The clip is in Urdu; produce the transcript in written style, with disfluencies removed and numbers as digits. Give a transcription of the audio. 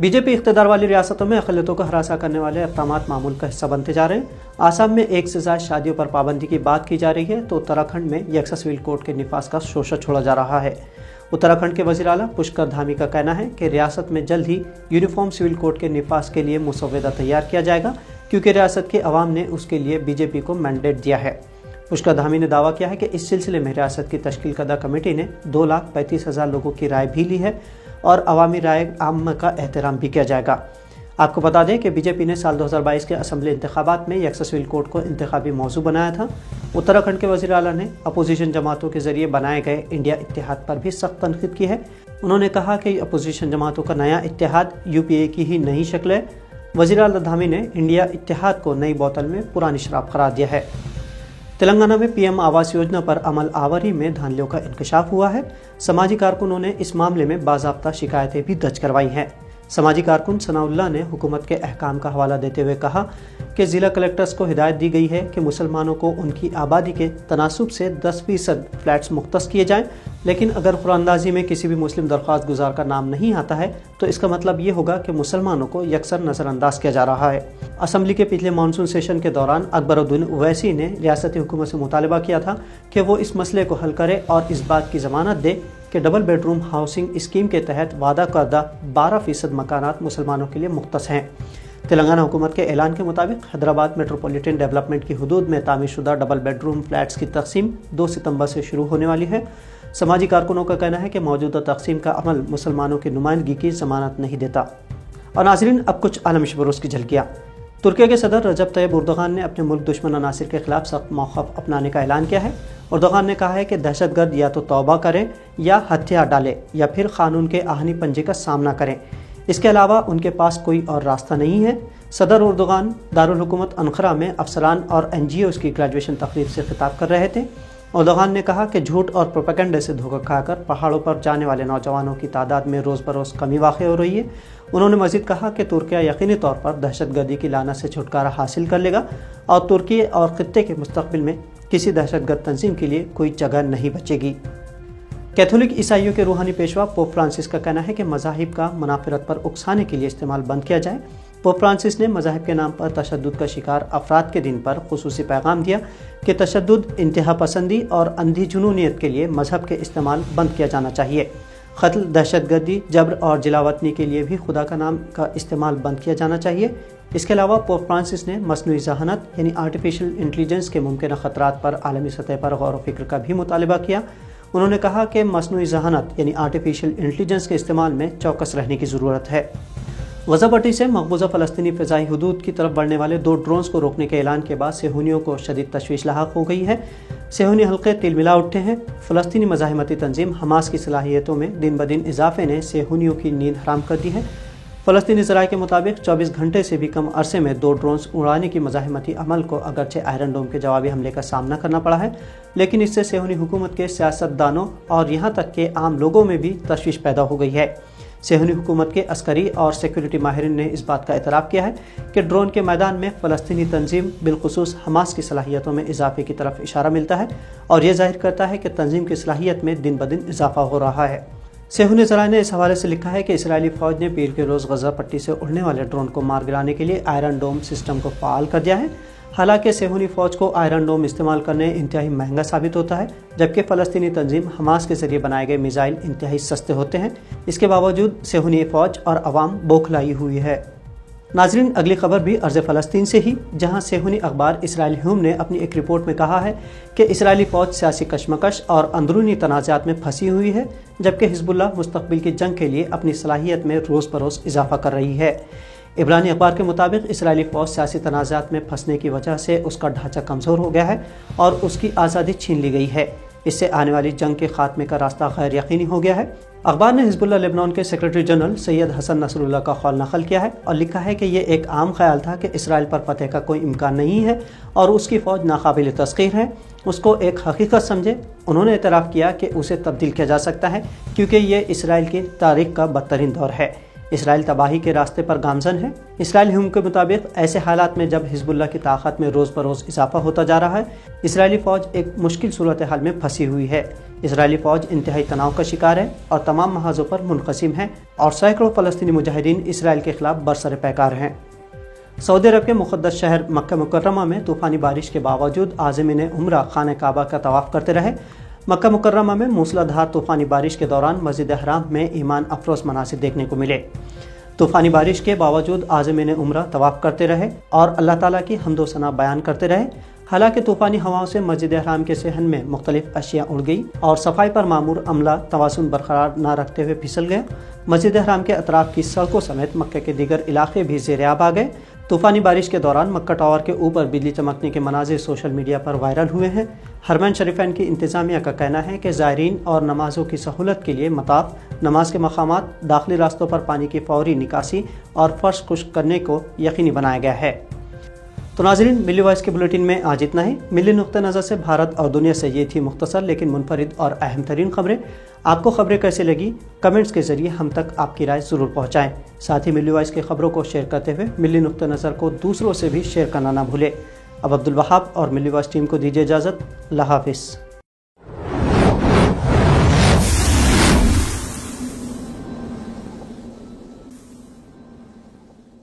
بی جے پی اقتدار والی ریاستوں میں اقلیتوں کو ہراساں کرنے والے اقدامات معمول کا حصہ بنتے جا رہے ہیں۔ آسام میں ایک سے زائد شادیوں پر پابندی کی بات کی جا رہی ہے تو اتراکھنڈ میں یکساں سول کوڈ کے نفاذ کا شوشہ چھوڑا جا رہا ہے۔ اتراکھنڈ کے وزیر اعلیٰ پشکر دھامی کا کہنا ہے کہ ریاست میں جلد ہی یونیفارم سول کوڈ کے نفاذ کے لیے مسودہ تیار کیا جائے گا، کیونکہ ریاست کے عوام نے اس کے لیے بی جے پی کو مینڈیٹ دیا ہے۔ پشکر دھامی نے دعویٰ کیا ہے کہ اس سلسلے میں ریاست کی تشکیل کردہ کمیٹی نے 2,35,000 لوگوں کی رائے بھی لی ہے اور عوامی رائے عامہ کا احترام بھی کیا جائے گا۔ آپ کو بتا دیں کہ بی جے پی نے سال 2022 کے اسمبلی انتخابات میں یکساں سول کوڈ کو انتخابی موضوع بنایا تھا۔ اتراکھنڈ کے وزیر اعلیٰ نے اپوزیشن جماعتوں کے ذریعے بنائے گئے انڈیا اتحاد پر بھی سخت تنقید کی ہے۔ انہوں نے کہا کہ اپوزیشن جماعتوں کا نیا اتحاد یو پی اے کی ہی نئی شکل ہے۔ وزیر اعلیٰ دھامی نے انڈیا اتحاد کو نئی بوتل میں پرانی شراب قرار دیا ہے۔ تلنگانہ میں پی ایم آواس یوجنا پر عمل آوری میں دھاندلیوں کا انکشاف ہوا ہے۔ سماجی کارکنوں نے اس معاملے میں باضابطہ شکایتیں بھی درج کروائی ہیں۔ سماجی کارکن ثناء اللہ نے حکومت کے احکام کا حوالہ دیتے ہوئے کہا کہ ضلع کلکٹرز کو ہدایت دی گئی ہے کہ مسلمانوں کو ان کی آبادی کے تناسب سے 10% فلیٹس مختص کیے جائیں، لیکن اگر قرآن اندازی میں کسی بھی مسلم درخواست گزار کا نام نہیں آتا ہے تو اس کا مطلب یہ ہوگا کہ مسلمانوں کو یکسر نظر انداز کیا جا رہا ہے۔ اسمبلی کے پچھلے مانسون سیشن کے دوران اکبر الدین اویسی نے ریاستی حکومت سے مطالبہ کیا تھا کہ وہ اس مسئلے کو حل کرے اور اس بات کی ضمانت دے کہ double bed room housing scheme کے تحت وعدہ کردہ 12% مکانات مسلمانوں کے لیے مختص ہیں۔ تلنگانہ حکومت کے اعلان کے مطابق حیدرآباد میٹروپولیٹن ڈیولپمنٹ کی حدود میں تعمیر شدہ ڈبل بیڈ روم فلیٹس کی تقسیم 2 ستمبر سے شروع ہونے والی ہے۔ سماجی کارکنوں کا کہنا ہے کہ موجودہ تقسیم کا عمل مسلمانوں کی نمائندگی کی ضمانت نہیں دیتا۔ اور ناظرین، اب کچھ عالمی خبروں کی جھلکیاں۔ ترکی کے صدر رجب طیب اردوغان نے اپنے ملک دشمن عناصر کے خلاف سخت موقف اپنانے کا اعلان کیا ہے۔ اردوغان نے کہا ہے کہ دہشت گرد یا تو توبہ کریں یا ہتھیار ڈالیں یا پھر قانون کے آہنی پنجے کا سامنا کریں۔ اس کے علاوہ ان کے پاس کوئی اور راستہ نہیں ہے۔ صدر اردوغان دارالحکومت انقرہ میں افسران اور این جی اوز کی گریجویشن تقریب سے خطاب کر رہے تھے۔ اردوغان نے کہا کہ جھوٹ اور پروپیگنڈے سے دھوکہ کھا کر پہاڑوں پر جانے والے نوجوانوں کی تعداد میں روز بروز کمی واقع ہو رہی ہے۔ انہوں نے مزید کہا کہ ترکیہ یقینی طور پر دہشت گردی کی لعنت سے چھٹکارا حاصل کر لے گا اور ترکی اور خطے کے مستقبل میں کسی دہشت گرد تنظیم کے لیے کوئی جگہ نہیں بچے گی۔ کیتھولک عیسائیوں کے روحانی پیشوا پوپ فرانسس کا کہنا ہے کہ مذاہب کا منافرت پر اکسانے کے لیے استعمال بند کیا جائے۔ پوپ فرانسس نے مذاہب کے نام پر تشدد کا شکار افراد کے دن پر خصوصی پیغام دیا کہ تشدد، انتہا پسندی اور اندھی جنونیت کے لیے مذہب کے استعمال بند کیا جانا چاہیے۔ قتل، دہشت گردی، جبر اور جلاوطنی کے لیے بھی خدا کا نام کا استعمال بند کیا جانا چاہیے۔ اس کے علاوہ پوپ فرانسس نے مصنوعی ذہانت یعنی آرٹیفیشل انٹیلیجنس کے ممکنہ خطرات پر عالمی سطح پر غور و فکر کا بھی مطالبہ کیا۔ انہوں نے کہا کہ مصنوعی ذہانت یعنی آرٹیفیشل انٹیلیجنس کے استعمال میں چوکس رہنے کی ضرورت ہے۔ غزہ پٹی سے مقبوضہ فلسطینی فضائی حدود کی طرف بڑھنے والے 2 ڈرونز کو روکنے کے اعلان کے بعد صہیونیوں کو شدید تشویش لاحق ہو گئی ہے۔ صہیونی حلقے تل ملا اٹھے ہیں۔ فلسطینی مزاحمتی تنظیم حماس کی صلاحیتوں میں دن بدن اضافے نے صہیونیوں کی نیند حرام کر دی ہے۔ فلسطینی ذرائع کے مطابق 24 گھنٹے سے بھی کم عرصے میں 2 ڈرونز اڑانے کی مزاحمتی عمل کو اگرچہ آئرن ڈوم کے جوابی حملے کا سامنا کرنا پڑا ہے، لیکن اس سے صہیونی حکومت کے سیاست دانوں اور یہاں تک کہ عام لوگوں میں بھی تشویش پیدا ہو گئی ہے۔ صہیونی حکومت کے عسکری اور سیکورٹی ماہرین نے اس بات کا اعتراف کیا ہے کہ ڈرون کے میدان میں فلسطینی تنظیم بالخصوص حماس کی صلاحیتوں میں اضافے کی طرف اشارہ ملتا ہے اور یہ ظاہر کرتا ہے کہ تنظیم کی صلاحیت میں دن بدن اضافہ ہو رہا ہے۔ صہیونی ذرائع نے اس حوالے سے لکھا ہے کہ اسرائیلی فوج نے پیر کے روز غزہ پٹی سے اڑنے والے ڈرون کو مار گرانے کے لیے آئرن ڈوم سسٹم کو فعال کر دیا ہے۔ حالانکہ صہیونی فوج کو آئرن ڈوم استعمال کرنے انتہائی مہنگا ثابت ہوتا ہے، جبکہ فلسطینی تنظیم حماس کے ذریعے بنائے گئے میزائل انتہائی سستے ہوتے ہیں۔ اس کے باوجود صہیونی فوج اور عوام بوکھلائی ہوئی ہے۔ ناظرین، اگلی خبر بھی ارض فلسطین سے ہی، جہاں صہیونی اخبار اسرائیل ہیوم نے اپنی ایک رپورٹ میں کہا ہے کہ اسرائیلی فوج سیاسی کشمکش اور اندرونی تنازعات میں پھنسی ہوئی ہے، جبکہ حزب اللہ مستقبل کی جنگ کے لیے اپنی صلاحیت میں روز بروز اضافہ کر رہی ہے۔ عبرانی اخبار کے مطابق اسرائیلی فوج سیاسی تنازعات میں پھنسنے کی وجہ سے اس کا ڈھانچہ کمزور ہو گیا ہے اور اس کی آزادی چھین لی گئی ہے۔ اس سے آنے والی جنگ کے خاتمے کا راستہ غیر یقینی ہو گیا ہے۔ اخبار نے حزب اللہ لبنان کے سیکرٹری جنرل سید حسن نصر اللہ کا قول نقل کیا ہے اور لکھا ہے کہ یہ ایک عام خیال تھا کہ اسرائیل پر فتح کا کوئی امکان نہیں ہے اور اس کی فوج ناقابل تسخیر ہے۔ اس کو ایک حقیقت سمجھے۔ انہوں نے اعتراف کیا کہ اسے تبدیل کیا جا سکتا ہے کیونکہ یہ اسرائیل کی تاریخ کا بدترین دور ہے۔ اسرائیل تباہی کے راستے پر گامزن ہے۔ اسرائیلی حکومت کے مطابق ایسے حالات میں جب حزب اللہ کی طاقت میں روز بروز اضافہ ہوتا جا رہا ہے، اسرائیلی فوج ایک مشکل صورتحال میں پھنسی ہوئی ہے۔ اسرائیلی فوج انتہائی تناؤ کا شکار ہے اور تمام محاذوں پر منقسم ہے، اور سینکڑوں فلسطینی مجاہدین اسرائیل کے خلاف برسر پیکار ہیں۔ سعودی عرب کے مقدس شہر مکہ مکرمہ میں طوفانی بارش کے باوجود عازمین عمرہ خانہ کعبہ کا طواف کرتے رہے۔ مکہ مکرمہ میں موسلا دھار طوفانی بارش کے دوران مسجد حرام میں ایمان افروز مناظر دیکھنے کو ملے۔ طوفانی بارش کے باوجود عازمین عمرہ طواف کرتے رہے اور اللہ تعالیٰ کی حمد و ثنا بیان کرتے رہے۔ حالانکہ طوفانی ہواؤں سے مسجد حرام کے صحن میں مختلف اشیاء اڑ گئی اور صفائی پر مامور عملہ توازن برقرار نہ رکھتے ہوئے پھسل گیا۔ مسجد حرام کے اطراف کی سڑکوں سمیت مکہ کے دیگر علاقے بھی زیر آب آ گئے۔ طوفانی بارش کے دوران مکہ ٹاور کے اوپر بجلی چمکنے کے مناظر سوشل میڈیا پر وائرل ہوئے ہیں۔ حرمین شریفین کی انتظامیہ کا کہنا ہے کہ زائرین اور نمازوں کی سہولت کے لیے مطاف، نماز کے مقامات، داخلی راستوں پر پانی کی فوری نکاسی اور فرش خشک کرنے کو یقینی بنایا گیا ہے۔ تو ناظرین، ملی وائس کے بلیٹن میں آج اتنا ہی۔ ملی نقطہ نظر سے بھارت اور دنیا سے یہ تھی مختصر لیکن منفرد اور اہم ترین خبریں۔ آپ کو خبریں کیسے لگی؟ کمنٹس کے ذریعے ہم تک آپ کی رائے ضرور پہنچائیں۔ ساتھ ہی ملی وائس کی خبروں کو شیئر کرتے ہوئے ملی نقطہ نظر کو دوسروں سے بھی شیئر کرنا نہ بھولیں۔ اب عبدالوہاب اور ملی وائس ٹیم کو دیجیے اجازت۔ اللہ حافظ۔